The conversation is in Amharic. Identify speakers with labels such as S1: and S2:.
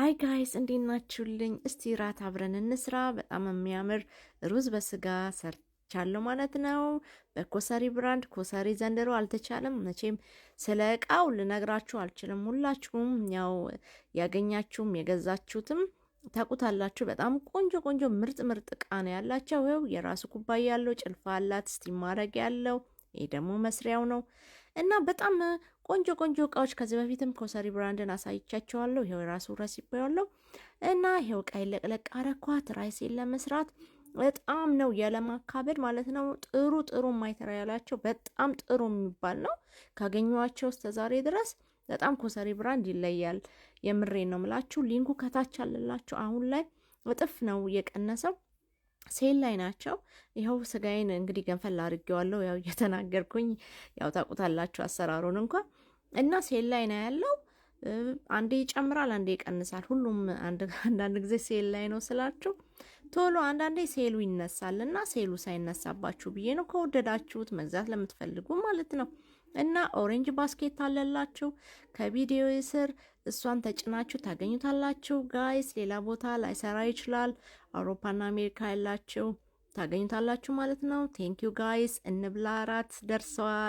S1: ሃይ ጋይስ እንዴት ናችሁልኝ? እስቲ ራት አብረን እንስራ። በጣም የሚያምር ሩዝ በስጋ ሰርቻለሁ ማለት ነው። በኮሰሪ ብራንድ። ኮሰሪ ዘንድሮ አልተቻለም። መቼም ስለ እቃው ልነግራችሁ አልችልም። ሁላችሁም ያው ያገኛችሁም የገዛችሁትም ታውቁታላችሁ። በጣም ቆንጆ ቆንጆ ምርጥ ምርጥ እቃ ነው ያላቸው። ይኸው የራሱ ኩባያ ያለው ጭልፋ አላት፣ ስቲም ማድረግ ያለው። ይሄ ደግሞ መስሪያው ነው እና በጣም ቆንጆ ቆንጆ እቃዎች ከዚህ በፊትም ኮሰሪ ብራንድን አሳይቻቸዋለሁ። ይሄው የራሱ ረሲፒ ያለው እና ይሄው ቀይ ለቅለቅ አረኳት ራይሴን ለመስራት በጣም ነው ያለማካበድ ማለት ነው። ጥሩ ጥሩ ማቴሪያላቸው በጣም ጥሩ የሚባል ነው። ካገኘኋቸው እስከ ዛሬ ድረስ በጣም ኮሰሪ ብራንድ ይለያል። የምሬን ነው ምላችሁ። ሊንኩ ከታች አለላችሁ። አሁን ላይ እጥፍ ነው የቀነሰው። ሴል ላይ ናቸው። ይኸው ስጋዬን እንግዲህ ገንፈል አድርጌዋለሁ። ያው እየተናገርኩኝ ያው ታውቁታላችሁ አሰራሩን እንኳን እና ሴል ላይ ነው ያለው። አንዴ ይጨምራል፣ አንዴ ይቀንሳል። ሁሉም አንዳንድ ጊዜ ሴል ላይ ነው ስላችሁ ቶሎ አንዳንዴ ሴሉ ይነሳል እና ሴሉ ሳይነሳባችሁ ብዬ ነው። ከወደዳችሁት መግዛት ለምትፈልጉ ማለት ነው። እና ኦሬንጅ ባስኬት አለላችሁ ከቪዲዮ ስር፣ እሷን ተጭናችሁ ታገኙታላችሁ ጋይስ። ሌላ ቦታ ላይሰራ ይችላል። አውሮፓና አሜሪካ ያላችሁ ታገኙታላችሁ ማለት ነው። ቴንኪዩ ጋይስ። እንብላ፣ እራት ደርሰዋል።